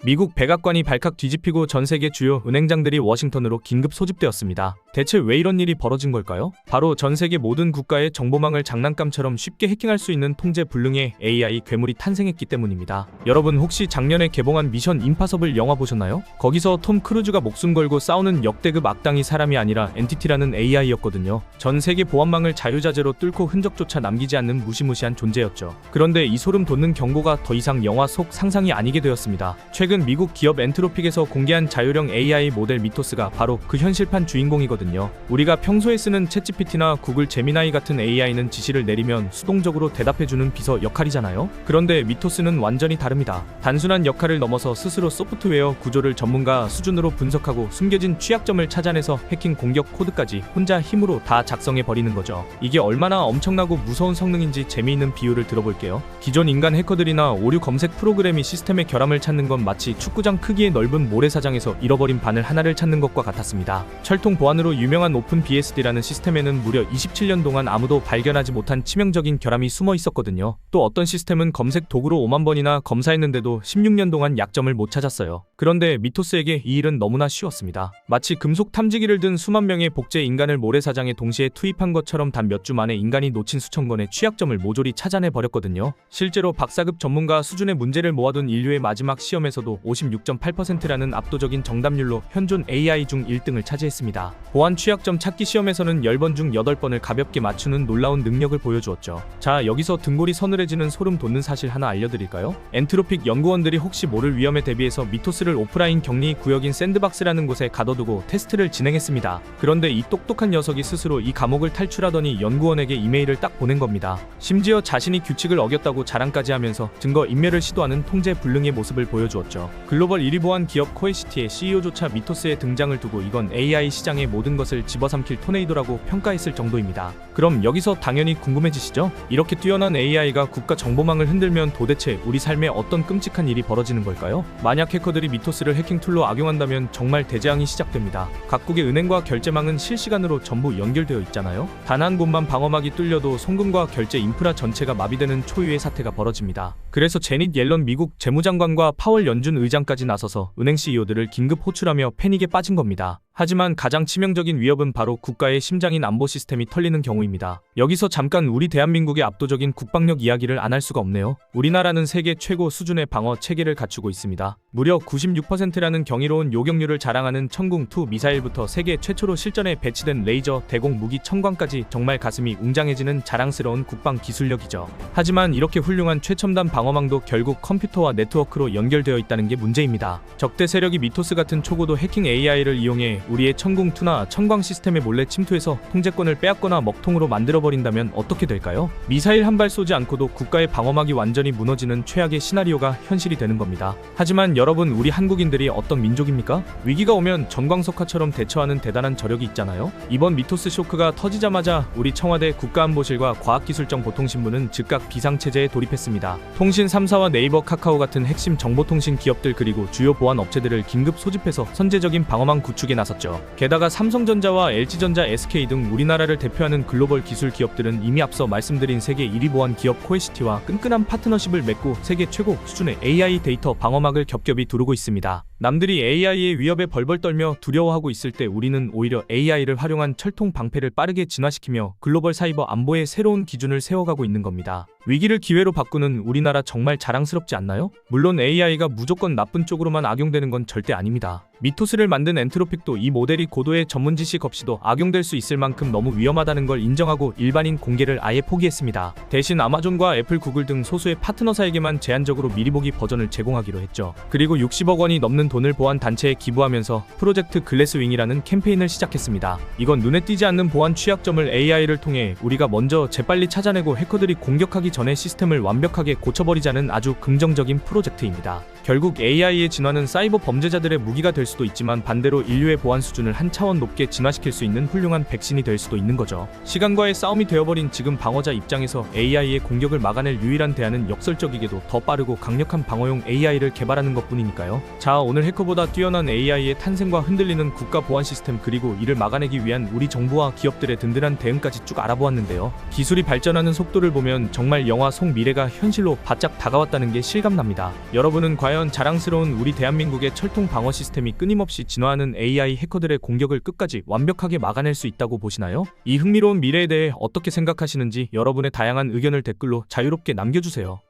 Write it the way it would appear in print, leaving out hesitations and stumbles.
미국 백악관이 발칵 뒤집히고 전 세계 주요 은행장들이 워싱턴으로 긴급 소집되었습니다. 대체 왜 이런 일이 벌어진 걸까요? 바로 전 세계 모든 국가의 정보망을 장난감처럼 쉽게 해킹할 수 있는 통제불능의 AI 괴물이 탄생했기 때문입니다. 여러분 혹시 작년에 개봉한 미션 임파서블 영화 보셨나요? 거기서 톰 크루즈가 목숨 걸고 싸우는 역대급 악당이 사람이 아니라 엔티티라는 AI였거든요. 전 세계 보안망을 자유자재로 뚫고 흔적조차 남기지 않는 무시무시한 존재였죠. 그런데 이 소름 돋는 경고가 더 이상 영화 속 상상이 아니게 되었습니다. 최근 미국 기업 엔트로픽에서 공개한 자율형 AI 모델 미토스가 바로 그 현실판 주인공이거든요. 우리가 평소에 쓰는 챗GPT나 구글 제미나이 같은 AI는 지시를 내리면 수동적으로 대답해주는 비서 역할이잖아요. 그런데 미토스는 완전히 다릅니다. 단순한 역할을 넘어서 스스로 소프트웨어 구조를 전문가 수준으로 분석하고 숨겨진 취약점을 찾아내서 해킹 공격 코드까지 혼자 힘으로 다 작성해버리는 거죠. 이게 얼마나 엄청나고 무서운 성능인지 재미있는 비유를 들어볼게요. 기존 인간 해커들이나 오류 검색 프로그램이 시스템의 결함을 찾는 건 마치 축구장 크기의 넓은 모래사장에서 잃어버린 바늘 하나를 찾는 것과 같았습니다. 철통 보안으로 유명한 오픈BSD라는 시스템에는 무려 27년 동안 아무도 발견하지 못한 치명적인 결함이 숨어 있었거든요. 또 어떤 시스템은 검색 도구로 5만 번이나 검사했는데도 16년 동안 약점을 못 찾았어요. 그런데 미토스에게 이 일은 너무나 쉬웠습니다. 마치 금속 탐지기를 든 수만 명의 복제 인간을 모래사장에 동시에 투입한 것처럼 단 몇 주 만에 인간이 놓친 수천 건의 취약점을 모조리 찾아내 버렸거든요. 실제로 박사급 전문가 수준의 문제를 모아둔 인류의 마지막 시험에서도 56.8%라는 압도적인 정답률로 현존 AI 중 1등을 차지했습니다. 보안 취약점 찾기 시험에서는 10번 중 8번을 가볍게 맞추는 놀라운 능력을 보여주었죠. 자, 여기서 등골이 서늘해지는 소름 돋는 사실 하나 알려드릴까요? 엔트로픽 연구원들이 혹시 모를 위험에 대비해서 미토스를 오프라인 격리 구역인 샌드박스라는 곳에 가둬두고 테스트를 진행했습니다. 그런데 이 똑똑한 녀석이 스스로 이 감옥을 탈출하더니 연구원에게 이메일을 딱 보낸 겁니다. 심지어 자신이 규칙을 어겼다고 자랑까지 하면서 증거 인멸을 시도하는 통제불능의 모습을 보여주었죠. 글로벌 1위 보안 기업 코에시티의 CEO조차 미토스의 등장을 두고 이건 AI 시장의 모든 것을 집어삼킬 토네이도라고 평가했을 정도입니다. 그럼 여기서 당연히 궁금해지시죠? 이렇게 뛰어난 AI가 국가 정보망을 흔들면 도대체 우리 삶에 어떤 끔찍한 일이 벌어지는 걸까요? 만약 해커들이 미토스를 해킹 툴로 악용한다면 정말 대재앙이 시작됩니다. 각국의 은행과 결제망은 실시간으로 전부 연결되어 있잖아요. 단 한 곳만 방어막이 뚫려도 송금과 결제 인프라 전체가 마비되는 초유의 사태가 벌어집니다. 그래서 제닛 옐런 미국 재무장관과 파월 연준 의장까지 나서서 은행 CEO들을 긴급 호출하며 패닉에 빠진 겁니다. 하지만 가장 치명적인 위협은 바로 국가의 심장인 안보 시스템이 털리는 경우입니다. 여기서 잠깐 우리 대한민국의 압도적인 국방력 이야기를 안 할 수가 없네요. 우리나라는 세계 최고 수준의 방어 체계를 갖추고 있습니다. 무려 96%라는 경이로운 요격률을 자랑하는 천궁2 미사일부터 세계 최초로 실전에 배치된 레이저 대공 무기 천광까지 정말 가슴이 웅장해지는 자랑스러운 국방 기술력이죠. 하지만 이렇게 훌륭한 최첨단 방어망도 결국 컴퓨터와 네트워크로 연결되어 있다는 게 문제입니다. 적대 세력이 미토스 같은 초고도 해킹 AI를 이용해 우리의 천궁2나 천광 시스템에 몰래 침투해서 통제권을 빼앗거나 먹통으로 만들어버린다면 어떻게 될까요? 미사일 한 발 쏘지 않고도 국가의 방어막이 완전히 무너지는 최악의 시나리오가 현실이 되는 겁니다. 하지만 여러분, 우리 한국인들이 어떤 민족입니까? 위기가 오면 전광석화처럼 대처하는 대단한 저력이 있잖아요. 이번 미토스 쇼크가 터지자마자 우리 청와대 국가안보실과 과학기술정보통신부는 즉각 비상체제에 돌입했습니다. 통신 3사와 네이버, 카카오 같은 핵심 정보통신 기업들 그리고 주요 보안 업체들을 긴급 소집해서 선제적인 방어망 구축에 나섰죠. 게다가 삼성전자와 LG전자, SK 등 우리나라를 대표하는 글로벌 기술 기업들은 이미 앞서 말씀드린 세계 1위 보안 기업 코에시티와 끈끈한 파트너십을 맺고 세계 최고 수준의 AI 데이터 방어막을 겹겹이 두르고 있습니다. 남들이 AI의 위협에 벌벌 떨며 두려워하고 있을 때 우리는 오히려 AI를 활용한 철통 방패를 빠르게 진화시키며 글로벌 사이버 안보의 새로운 기준을 세워가고 있는 겁니다. 위기를 기회로 바꾸는 우리나라 정말 자랑스럽지 않나요? 물론 AI가 무조건 나쁜 쪽으로만 악용되는 건 절대 아닙니다. 미토스를 만든 엔트로픽도 이 모델이 고도의 전문 지식 없이도 악용될 수 있을 만큼 너무 위험하다는 걸 인정하고 일반인 공개를 아예 포기했습니다. 대신 아마존과 애플, 구글 등 소수의 파트너사에게만 제한적으로 미리 보기 버전을 제공하기로 했죠. 그리고 60억 원이 넘는 돈을 보안 단체에 기부하면서 프로젝트 글래스윙이라는 캠페인을 시작했습니다. 이건 눈에 띄지 않는 보안 취약점을 AI를 통해 우리가 먼저 재빨리 찾아내고 해커들이 공격하기 전에 시스템을 완벽하게 고쳐버리자는 아주 긍정적인 프로젝트입니다. 결국 AI의 진화는 사이버 범죄자들의 무기가 될 수도 있지만 반대로 인류의 보안 수준을 한 차원 높게 진화시킬 수 있는 훌륭한 백신이 될 수도 있는 거죠. 시간과의 싸움이 되어버린 지금 방어자 입장에서 AI의 공격을 막아낼 유일한 대안은 역설적이게도 더 빠르고 강력한 방어용 AI를 개발하는 것뿐이니까요. 자, 오늘 해커보다 뛰어난 AI의 탄생과 흔들리는 국가 보안 시스템 그리고 이를 막아내기 위한 우리 정부와 기업들의 든든한 대응까지 쭉 알아보았는데요. 기술이 발전하는 속도를 보면 정말 정말 영화 속 미래가 현실로 바짝 다가왔다는 게 실감납니다. 여러분은 과연 자랑스러운 우리 대한민국의 철통 방어 시스템이 끊임없이 진화하는 AI 해커들의 공격을 끝까지 완벽하게 막아낼 수 있다고 보시나요? 이 흥미로운 미래에 대해 어떻게 생각하시는지 여러분의 다양한 의견을 댓글로 자유롭게 남겨주세요.